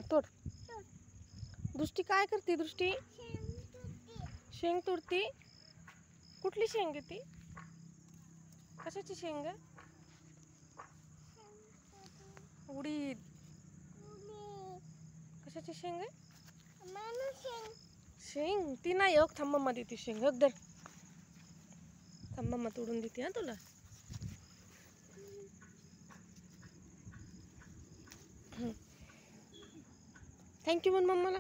तोड. दृष्टी काय करते? दृष्टी शेंग तोडती. कुठली शेंग आहे ती? कशाची शेंग आहे? उडीद. कशाची शेंग आहे? शेंग ती नाही. थांब मम्मा देते शेंग. दर थांब मम्मा तोडून देते. हा तुला. थँक्यू म्हण मम्माला.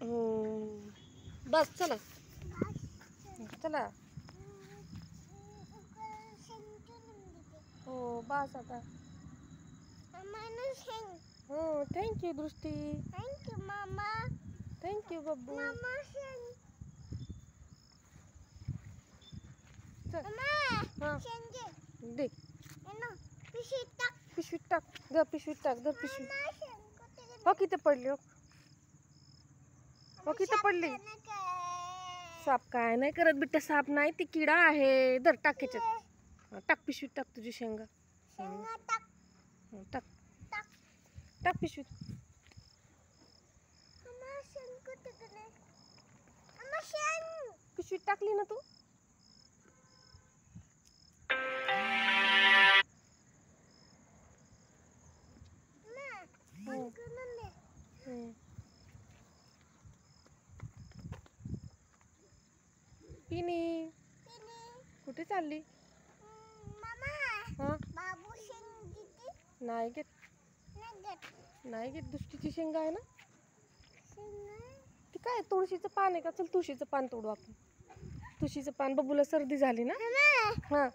हो बस चला चला. हो बस आता. हो थँक्यू दृष्टी. थँक्यू मामा. थँक्यू बब्बू. मामा चल. मामा हा शेंगे दे. पिशवीत टाक. पिशवीत टाक. दर पिशवीत टाक. दर पिशवी. मामा शेंग कुठे गेली? हो किती पडली? हो किती पडली? साप काय नाही करत बिट्टा. साप नाही ती किडा आहे. दर टाक ह्याच्यात. टाक पिशवीत टाक तुझी शेंगा. शेंगा टाक. टाक टाक. टाक पिशवीत. मामा शेंग कुठे गेली? मामा शेंग पिशवीत टाकली ना तू? पिनी कुठे चालली? मामा हा बाबू शेंग किती? नाही घेत. नाही घेत. दृष्टीची शेंगा आहे ना ती. काय तुळशीचं पान आहे का? चल तुळशीचं पान तोडू आपण. तुळशीचं पान. बबूला सर्दी झाली ना. हा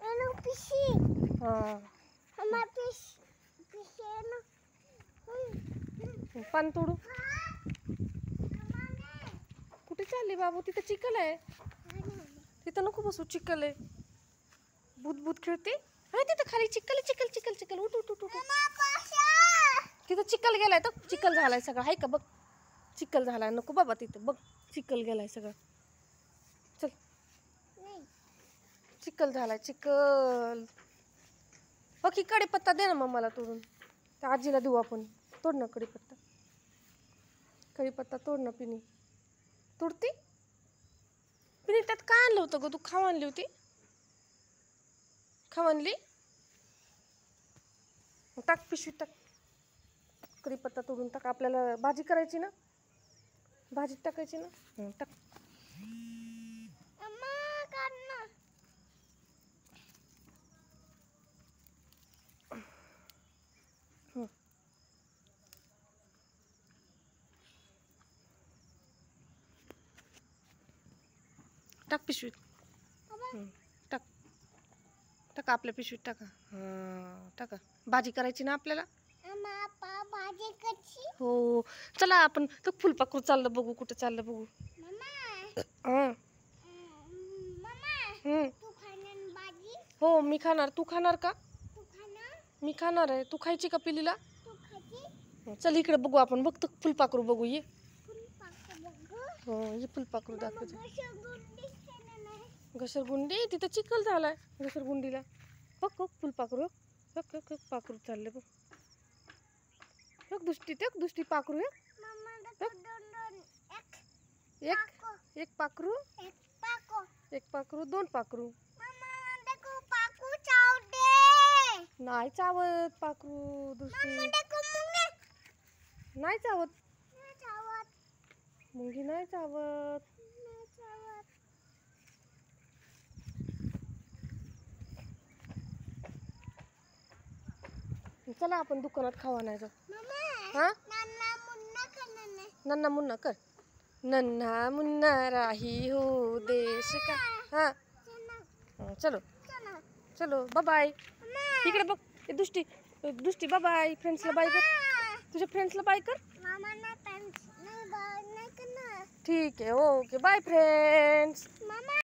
पान तोडू. कुठे चालली बाबू? तिथं चिखल आहे. तिथं नको बसू. चिखल आहे. भूत भूत खेळते. हा तिथं खाली चिखल चिखल चिखल चिखल. उठ उठ उठ उठ. तिथं चिखल गेलाय. तर चिखल झालाय सगळा. आहे का बघ? चिखल झालाय. नको बाबा तिथं बघ. चिखल गेलाय सगळं. चल. चिखल झालाय. चिखल. बाकी कढीपत्ता दे ना मम्माला तोडून. त्या आजीला देऊ आपण. तोड ना कढीपत्ता. कढीपत्ता तोड ना पिनी. तोडती पिनी. त्यात काय आणलं होतं ग तू? खाऊ आणली होती? खाऊ आणली? टाक पिशवीत टाक. कढीपत्ता तोडून टाक. आपल्याला भाजी करायची ना. भाजीत टाकायची ना. टाक. टाक पिशवीत. टाक टाका. आपल्या पिशवीत टाका. हा टाका. भाजी करायची ना आपल्याला. भाजी कशी? हो चला आपण. तर फुलपाखरू चाललं बघू. कुठं चाललं बघू. हा तू खाणार भाजी? हो मी खाणार. तू खाणार का? तू खाणार? मी खाणार आहे. तू खायची का पिलीला? तू खाती? चल इकडे बघू आपण. बघ तर फुलपाखरू बघू. ये. हो ये फुलपाखरू दाखवते. घसरगुंडी. तिथं चिखल झालाय घसरगुंडीला. बघ बघ फुलपाखरू. बघ बघ पाखरू चालले बघ. बघ दृष्टी. बघ दृष्टी पाखरू. एक पाखरू. एक पाखरू. दोन पाखरू. नाही चावत पाखरू. दृष्टी नाही चावत. मुंगी नाही चावत. चला आपण दुकानात खावा नाही जाऊ. हा नन्ना मुन्ना कर. नन्ना मुन्ना राही हो देश का. हा चलो चलो बाय बाय. इकडे बघ. दृष्टी दृष्टी बाय बाय. फ्रेंड्सला बाय कर. तुझ्या फ्रेंड्सला बाय कर. ठीक आहे. Okay bye friends.